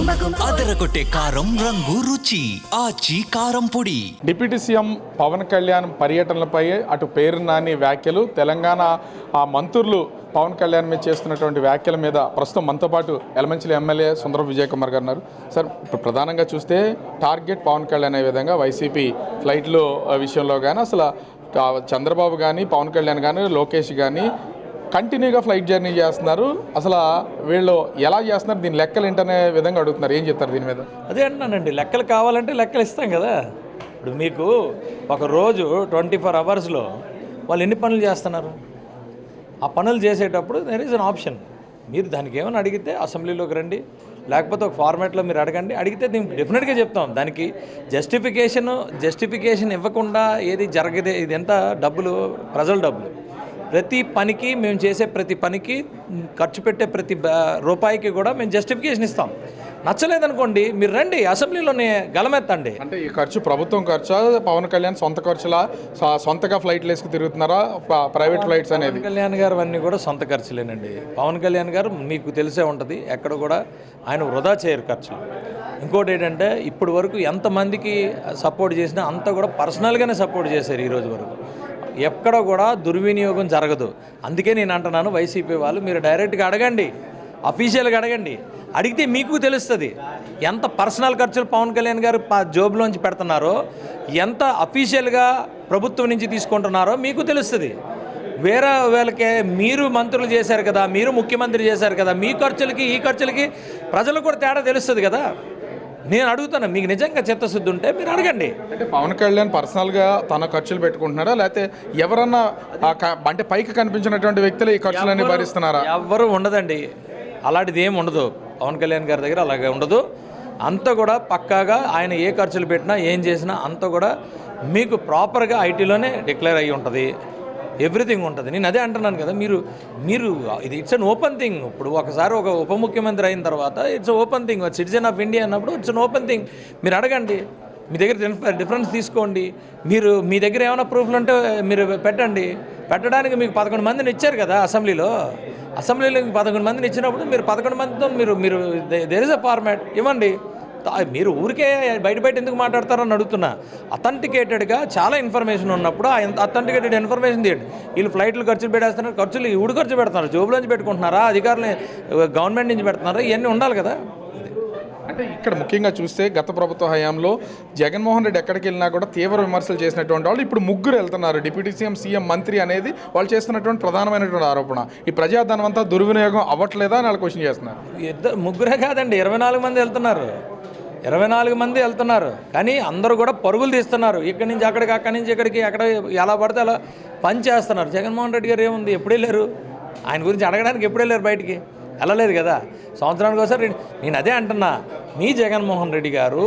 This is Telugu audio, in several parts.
అదరగొట్టే కారం రంగు రుచి ఆచి కారం పొడి. డిప్యూటీ సీఎం పవన్ కళ్యాణ్ పర్యటనలపై అటు పేరు నాని వ్యాఖ్యలు, తెలంగాణ మంత్రులు పవన్ కళ్యాణ్ మీద చేస్తున్నటువంటి వ్యాఖ్యల మీద ప్రస్తుతం మనతో పాటు ఎలమంచిలి ఎమ్మెల్యే సుందరం విజయ్ కుమార్ గారు ఉన్నారు. సార్, ఇప్పుడు ప్రధానంగా చూస్తే టార్గెట్ పవన్ కళ్యాణ్ అనే విధంగా వైసీపీ ఫ్లైట్లు విషయంలో కానీ అసలు చంద్రబాబు కానీ పవన్ కళ్యాణ్ కానీ లోకేష్ కానీ కంటిన్యూగా ఫ్లైట్ జర్నీ చేస్తున్నారు. అసలు వీళ్ళు ఎలా చేస్తున్నారు, దీని లెక్కలు ఏంటనే విధంగా అడుగుతున్నారు. ఏం చెప్తారు దీని మీద? అదే అంటున్నానండి, లెక్కలు కావాలంటే లెక్కలు ఇస్తాం కదా. ఇప్పుడు మీకు ఒక రోజు 24 అవర్స్లో వాళ్ళు ఎన్ని పనులు చేస్తున్నారు? ఆ పనులు చేసేటప్పుడు దెర్ ఈజ్ అన్ ఆప్షన్. మీరు దానికి ఏమైనా అడిగితే అసెంబ్లీలోకి రండి, లేకపోతే ఒక ఫార్మాట్లో మీరు అడిగితే దీనికి డెఫినెట్గా చెప్తాం. దానికి జస్టిఫికేషన్ ఇవ్వకుండా ఏది జరగదే. ఇది ఎంత డబ్బులు, ప్రజల డబ్బులు. ప్రతి పనికి మేము చేసే ప్రతి పనికి ఖర్చు పెట్టే ప్రతి రూపాయికి కూడా మేము జస్టిఫికేషన్ ఇస్తాం. నచ్చలేదనుకోండి, మీరు రండి అసెంబ్లీలోనే గలమెత్తండి. అంటే ఈ ఖర్చు ప్రభుత్వం ఖర్చా, పవన్ కళ్యాణ్ సొంత ఖర్చులా, సొంతగా ఫ్లైట్లు వేసుకు తిరుగుతున్నారా, ప్రైవేట్ ఫ్లైట్స్ అనేది? పవన్ కళ్యాణ్ గారు అన్నీ కూడా సొంత ఖర్చులేనండి. పవన్ కళ్యాణ్ గారు మీకు తెలిసే ఉంటుంది, ఎక్కడ కూడా ఆయన వృధా చేయరు ఖర్చులు. ఇంకోటి ఏంటంటే, ఇప్పటి వరకు ఎంతమందికి సపోర్ట్ చేసినా అంతా కూడా పర్సనల్గానే సపోర్ట్ చేశారు ఈరోజు వరకు. ఎక్కడ కూడా దుర్వినియోగం జరగదు. అందుకే నేను అంటున్నాను, వైసీపీ వాళ్ళు మీరు డైరెక్ట్గా అడగండి, అఫీషియల్గా అడగండి. అడిగితే మీకు తెలుస్తుంది ఎంత పర్సనల్ ఖర్చులు పవన్ కళ్యాణ్ గారు జోబులోంచి పెడుతున్నారో, ఎంత అఫీషియల్గా ప్రభుత్వం నుంచి తీసుకుంటున్నారో మీకు తెలుస్తుంది. వేరే వాళ్ళకే మీరు మంత్రులు చేశారు కదా, మీరు ముఖ్యమంత్రి చేశారు కదా, మీ ఖర్చులకి ఈ ఖర్చులకి ప్రజలకు కూడా తేడా తెలుస్తుంది కదా. నేను అడుగుతాను, మీకు నిజంగా చిత్తశుద్ధి ఉంటే మీరు అడగండి. అంటే పవన్ కళ్యాణ్ పర్సనల్గా తన ఖర్చులు పెట్టుకుంటున్నారా, లేకపోతే ఎవరన్నా అంటే పైకి కనిపించినటువంటి వ్యక్తులు ఈ ఖర్చులన్నీ భరిస్తున్నారా? ఎవరు ఉండదండి, అలాంటిది ఏమి ఉండదు. పవన్ కళ్యాణ్ గారి దగ్గర అలాగే ఉండదు. అంతా కూడా పక్కాగా ఆయన ఏ ఖర్చులు పెట్టినా ఏం చేసినా అంతా కూడా మీకు ప్రాపర్గా ఐటీలోనే డిక్లేర్ అయ్యి ఉంటుంది. ఎవ్రీథింగ్ ఉంటుంది. నేను అదే అంటున్నాను కదా, మీరు ఇది ఇట్స్ అన్ ఓపెన్ థింగ్. ఇప్పుడు ఒకసారి ఒక ఉప ముఖ్యమంత్రి అయిన తర్వాత it's open thing. Citizen of India అన్నప్పుడు ఇట్స్ అన్ ఓపెన్ థింగ్. మీరు అడగండి, మీ దగ్గర డిఫరెన్స్ తీసుకోండి. మీ దగ్గర ఏమైనా ప్రూఫ్లు ఉంటే మీరు పెట్టడానికి మీకు 11 మందిని ఇచ్చారు కదా అసెంబ్లీలో. 11 మందిని ఇచ్చినప్పుడు మీరు 11 మందితో మీరు దేర్ ఇస్ అ ఫార్మాట్ ఇవ్వండి. మీరు ఊరికే బయట ఎందుకు మాట్లాడతారని అడుగుతున్నా. అథెంటికేటెడ్గా చాలా ఇన్ఫర్మేషన్ ఉన్నప్పుడు ఆ అథెంటికేటెడ్ ఇన్ఫర్మేషన్ తీయండి. వీళ్ళు ఫ్లైట్లు ఖర్చులు పెట్టేస్తున్నారు, ఖర్చులు ఊడు ఖర్చు పెడుతున్నారు, జోబులోంచి పెట్టుకుంటున్నారా, అధికారులు గవర్నమెంట్ నుంచి పెడుతున్నారా, ఇవన్నీ ఉండాలి కదా. అంటే ఇక్కడ ముఖ్యంగా చూస్తే గత ప్రభుత్వ హయాంలో జగన్మోహన్ రెడ్డి ఎక్కడికి వెళ్ళినా కూడా తీవ్ర విమర్శలు చేసినటువంటి వాళ్ళు ఇప్పుడు ముగ్గురు వెళ్తున్నారు. డిప్యూటీ సీఎం మంత్రి అనేది వాళ్ళు చేస్తున్నటువంటి ప్రధానమైనటువంటి ఆరోపణ. ఈ ప్రజాధనం అంతా దుర్వినియోగం అవ్వట్లేదా అని వాళ్ళు క్వశ్చన్ చేస్తున్నారు. ముగ్గురే కాదండి, 24 మంది వెళ్తున్నారు. 24 మంది వెళ్తున్నారు. కానీ అందరూ కూడా పరుగులు తీస్తున్నారు. ఇక్కడి నుంచి అక్కడికి, అక్కడి నుంచి ఇక్కడికి, అక్కడ ఎలా పడితే అలా పని చేస్తున్నారు. జగన్మోహన్ రెడ్డి గారు ఏముంది, ఎప్పుడు వెళ్ళారు? ఆయన గురించి అడగడానికి ఎప్పుడు వెళ్ళారు? బయటికి వెళ్ళలేదు కదా. సంవత్సరానికి ఒకసారి. నేను అదే అంటున్నా, మీ జగన్మోహన్ రెడ్డి గారు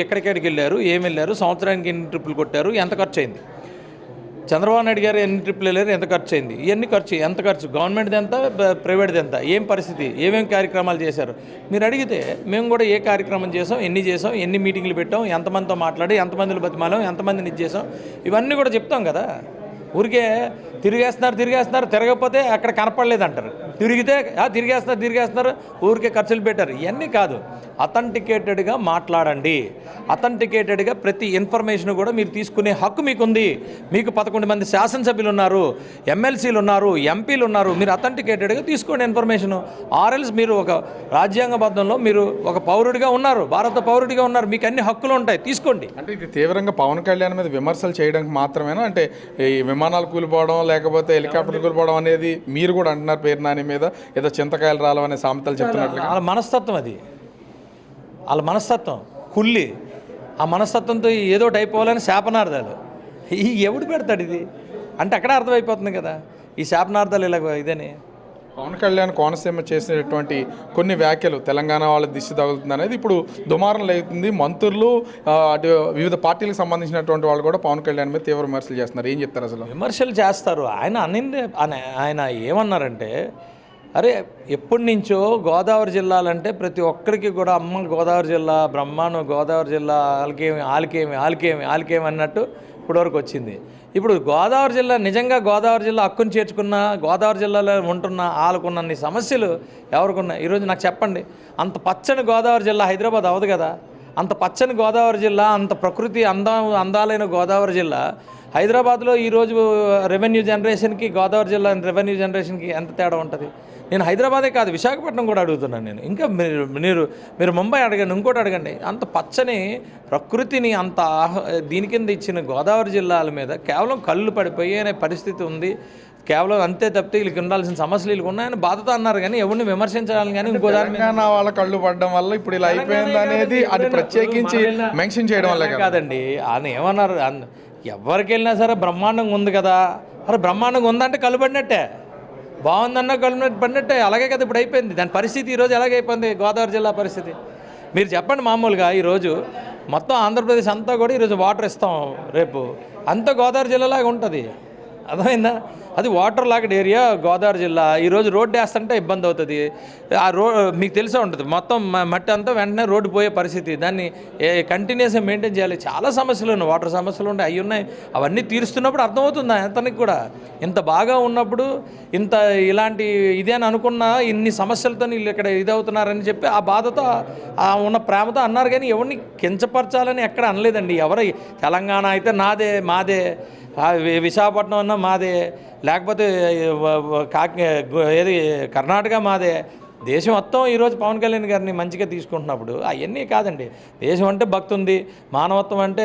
ఎక్కడికెక్కడికి వెళ్ళారు, ఏమి వెళ్ళారు, సంవత్సరానికి ఎన్ని ట్రిప్పులు కొట్టారు, ఎంత ఖర్చు అయింది? చంద్రబాబు నాయుడు గారు ఎన్ని ట్రిప్పులు వెళ్ళారు, ఎంత ఖర్చు అయింది? ఇవన్నీ ఎంత ఖర్చు, గవర్నమెంట్ది ఎంత, ప్రైవేట్ది ఎంత, ఏం పరిస్థితి, ఏమేమి కార్యక్రమాలు చేశారు మీరు అడిగితే మేము కూడా ఏ కార్యక్రమం చేసాం, ఎన్ని మీటింగ్లు పెట్టాం, ఎంతమందితో మాట్లాడి, ఎంతమందిని బతిమాలాం, ఎంతమందిని ఇది చేసాం, ఇవన్నీ కూడా చెప్తాం కదా. ఊరికే తిరిగేస్తున్నారు, తిరగకపోతే అక్కడ కనపడలేదు అంటారు. తిరిగితే తిరిగేస్తున్నారు, ఊరికే ఖర్చులు పెట్టారు. ఇవన్నీ కాదు. అథెంటికేటెడ్గా మాట్లాడండి. అథెంటికేటెడ్గా ప్రతి ఇన్ఫర్మేషన్ కూడా మీరు తీసుకునే హక్కు మీకుంది. మీకు 11 మంది శాసనసభ్యులు ఉన్నారు, ఎమ్మెల్సీలు ఉన్నారు, ఎంపీలు ఉన్నారు. మీరు అథెంటికేటెడ్గా తీసుకోండి ఇన్ఫర్మేషను. ఆర్ఎల్స్ మీరు ఒక రాజ్యాంగబద్ధంలో మీరు ఒక పౌరుడిగా ఉన్నారు, భారత పౌరుడిగా ఉన్నారు, మీకు అన్ని హక్కులు ఉంటాయి, తీసుకోండి. అంటే ఇది తీవ్రంగా పవన్ కళ్యాణ్ మీద విమర్శలు చేయడానికి మాత్రమేనా? అంటే ఈ విమానాలు కూలిపోవడం, లేకపోతే హెలికాప్టర్లు కూలిపోవడం అనేది మీరు కూడా అంటున్నారు పేరు నాని మీద ఏదో చింతకాయలు రాలవనే సామెతలు చెప్తున్నట్లు. వాళ్ళ మనస్తత్వం అది, వాళ్ళ మనస్తత్వం కుల్లి. ఆ మనస్తత్వంతో ఏదోటి అయిపోవాలని శాపనార్థాలు ఎవడు పెడతాడు ఇది అంటే అక్కడ అర్థమైపోతుంది కదా ఈ శాపనార్థాలు ఇలా ఇదని. పవన్ కళ్యాణ్ కోనసీమ చేసినటువంటి కొన్ని వ్యాఖ్యలు తెలంగాణ వాళ్ళ దిష్టి తగులుతుంది అనేది ఇప్పుడు దుమారం లేతుంది. మంత్రులు అటు వివిధ పార్టీలకు సంబంధించినటువంటి వాళ్ళు కూడా పవన్ కళ్యాణ్ మీద తీవ్ర విమర్శలు చేస్తున్నారు. ఏం చెప్తారు? అసలు విమర్శలు చేస్తారు. ఆయన ఏమన్నారంటే, అరే ఎప్పటి నుంచో గోదావరి జిల్లాలంటే ప్రతి ఒక్కరికి కూడా అమ్మ గోదావరి జిల్లా బ్రహ్మాండం, గోదావరి జిల్లా ఆల్కేమి అన్నట్టు ఇప్పటివరకు వచ్చింది. ఇప్పుడు గోదావరి జిల్లా నిజంగా గోదావరి జిల్లా హక్కును చేర్చుకున్న గోదావరి జిల్లాలో ఉంటున్న వాళ్ళకున్నన్ని సమస్యలు ఎవరికున్నాయి ఈరోజు నాకు చెప్పండి. అంత పచ్చని గోదావరి జిల్లా హైదరాబాద్ అవదు కదా. అంత పచ్చని గోదావరి జిల్లా, అంత ప్రకృతి అందాలైన గోదావరి జిల్లా హైదరాబాద్లో ఈరోజు రెవెన్యూ జనరేషన్కి గోదావరి జిల్లా రెవెన్యూ జనరేషన్కి ఎంత తేడా ఉంటుంది? నేను హైదరాబాదే కాదు విశాఖపట్నం కూడా అడుగుతున్నాను నేను. ఇంకా మీరు ముంబై అడగండి, ఇంకోటి అడగండి. అంత పచ్చని ప్రకృతిని అంత దీని కింద ఇచ్చిన గోదావరి జిల్లాల మీద కేవలం కళ్ళు పడిపోయి అనే పరిస్థితి ఉంది. కేవలం అంతే తప్పితే వీళ్ళకి ఉండాల్సిన సమస్యలు వీళ్ళకి ఉన్నాయని బాధతో అన్నారు కానీ ఎవరిని విమర్శించాలని కానీ ఇంకో తెలంగాణ వాళ్ళ కళ్ళు పడడం వల్ల ఇప్పుడు ఇలా అయిపోయింది అనేది అది ప్రత్యేకించి మెన్షన్ చేయడం వల్ల కాదండి. ఆయన ఏమన్నారు, ఎవరికి వెళ్ళినా సరే బ్రహ్మాండంగా ఉంది కదా. అరే బ్రహ్మాండంగా ఉందంటే కళ్ళు పడినట్టే, బాగుందన్న కళ్ళు పడినట్టే. అలాగే కదా ఇప్పుడు అయిపోయింది. దాని పరిస్థితి ఈరోజు ఎలాగైపోయింది గోదావరి జిల్లా పరిస్థితి మీరు చెప్పండి. మామూలుగా ఈరోజు మొత్తం ఆంధ్రప్రదేశ్ అంతా కూడా ఈరోజు వాటర్ ఇస్తాం, రేపు అంతా గోదావరి జిల్లాలాగా ఉంటుంది. అర్థమైందా? అది వాటర్ లాగడ్ ఏరియా గోదావరి జిల్లా. ఈరోజు రోడ్డు వేస్తుంటే ఇబ్బంది అవుతుంది. ఆ మీకు తెలిసే ఉంటుంది, మొత్తం మట్టి అంతా వెంటనే రోడ్డు పోయే పరిస్థితి. దాన్ని కంటిన్యూస్గా మెయింటైన్ చేయాలి. చాలా సమస్యలు ఉన్నాయి, వాటర్ సమస్యలు ఉన్నాయి, అవి ఉన్నాయి. అవన్నీ తీరుస్తున్నప్పుడు అర్థమవుతుంది అతనికి కూడా. ఇంత బాగా ఉన్నప్పుడు ఇంత ఇలాంటి ఇదే అని అనుకున్నా ఇన్ని సమస్యలతో వీళ్ళు ఇక్కడ ఇదవుతున్నారని చెప్పి ఆ బాధతో ఉన్న ప్రేమతో అన్నారు. కానీ ఎవరిని కించపరచాలని ఎక్కడ అనలేదండి. ఎవరు తెలంగాణ అయితే నాదే, మాదే, విశాఖపట్నం అన్నా మాదే, లేకపోతే ఏది కర్ణాటక మాదే. దేశం మొత్తం ఈరోజు పవన్ కళ్యాణ్ గారిని మంచిగా తీసుకుంటున్నప్పుడు అవన్నీ కాదండి. దేశం అంటే భక్తి ఉంది, మానవత్వం అంటే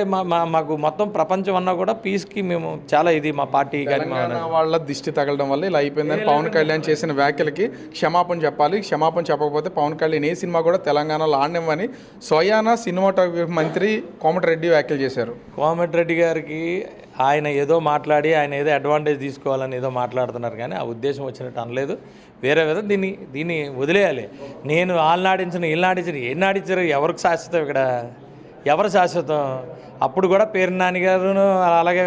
మాకు మొత్తం ప్రపంచం అన్నా కూడా పీస్కి మేము చాలా ఇది మా పార్టీ కానీ వాళ్ళ దిష్టి తగలడం వల్ల ఇలా అయిపోయిందని పవన్ కళ్యాణ్ చేసిన వ్యాఖ్యలకి క్షమాపణ చెప్పాలి. క్షమాపణ చెప్పకపోతే పవన్ కళ్యాణ్ ఏ సినిమా కూడా తెలంగాణలో ఆడనివ్వని స్వయాన సినిమాటోగ్రఫీ మంత్రి కోమటిరెడ్డి వ్యాఖ్యలు చేశారు. కోమటిరెడ్డి గారికి ఆయన ఏదో మాట్లాడి ఆయన ఏదో అడ్వాంటేజ్ తీసుకోవాలని ఏదో మాట్లాడుతున్నారు కానీ ఆ ఉద్దేశం వచ్చినట్టు అనలేదు. వేరే విధంగా దీన్ని వదిలేయాలి. నేను వాళ్ళనాడించిన వీళ్ళనాడించిన ఏం నాడించారు? ఎవరికి శాశ్వతం ఇక్కడ? ఎవరు శాశ్వతం? అప్పుడు కూడా పేరు నాని గారును అలాగే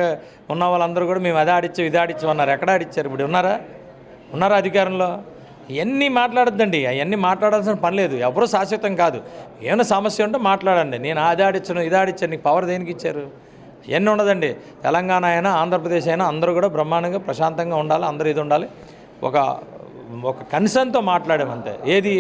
ఉన్న వాళ్ళందరూ కూడా మేము అది ఆడిచ్చాం ఇది ఆడిచ్చాం అన్నారు. ఎక్కడ ఆడిచ్చారు? ఇప్పుడు ఉన్నారా అధికారంలో? ఇవన్నీ మాట్లాడద్దండి, అవన్నీ మాట్లాడాల్సిన పని లేదు. ఎవరు శాశ్వతం కాదు. ఏమైనా సమస్య ఉంటే మాట్లాడండి. నేను అది ఆడిచ్చాను ఇది ఆడిచ్చాను, నీకు పవర్ దేనికి ఇచ్చారు? ఎన్ని ఉండదండి. తెలంగాణ అయినా ఆంధ్రప్రదేశ్ అయినా అందరూ కూడా బ్రహ్మాండంగా ప్రశాంతంగా ఉండాలి, అందరూ ఇది ఉండాలి. ఒక కన్సర్న్తో మాట్లాడామంతే. ఏది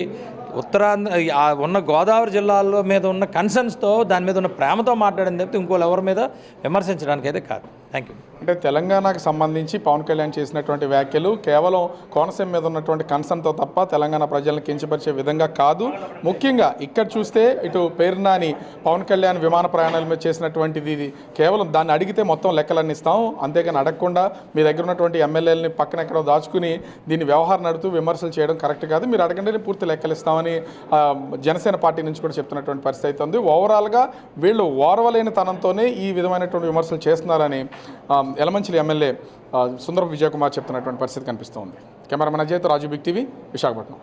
ఉత్తరాంధ్ర ఉన్న గోదావరి జిల్లాల మీద ఉన్న కన్సర్న్స్తో దాని మీద ఉన్న ప్రేమతో మాట్లాడింది తప్పితే ఇంకోళ్ళు ఎవరి మీద విమర్శించడానికి అయితే కాదు. Thank you. అంటే తెలంగాణకు సంబంధించి పవన్ కళ్యాణ్ చేసినటువంటి వ్యాఖ్యలు కేవలం కోనసీమ మీద ఉన్నటువంటి కన్సర్న్తో తప్ప తెలంగాణ ప్రజలను కించపరిచే విధంగా కాదు. ముఖ్యంగా ఇక్కడ చూస్తే ఇటు పేరు నాని పవన్ కళ్యాణ్ విమాన ప్రయాణాల మీద చేసినటువంటిది ఇది కేవలం దాన్ని అడిగితే మొత్తం లెక్కలన్నీ ఇస్తాం, అంతేగాని అడగకుండా మీ దగ్గర ఉన్నటువంటి ఎమ్మెల్యేలని పక్కన ఎక్కడో దాచుకుని దీన్ని వ్యవహారం నడుతూ విమర్శలు చేయడం కరెక్ట్ కాదు. మీరు అడగండి పూర్తి లెక్కలు ఇస్తామని జనసేన పార్టీ నుంచి కూడా చెప్తున్నటువంటి పరిస్థితి అయితే ఉంది. ఓవరాల్గా వీళ్ళు ఓర్వలేని తనంతోనే ఈ విధమైనటువంటి విమర్శలు చేస్తున్నారని యలమంచిలి ఎమ్మెల్యే సుందరపు విజయకుమార్ చెప్తున్నటువంటి పరిస్థితి కనిపిస్తోంది. కెమెరామెన్ అజయ్తో రాజు బిగ్ టీవీ, విశాఖపట్నం.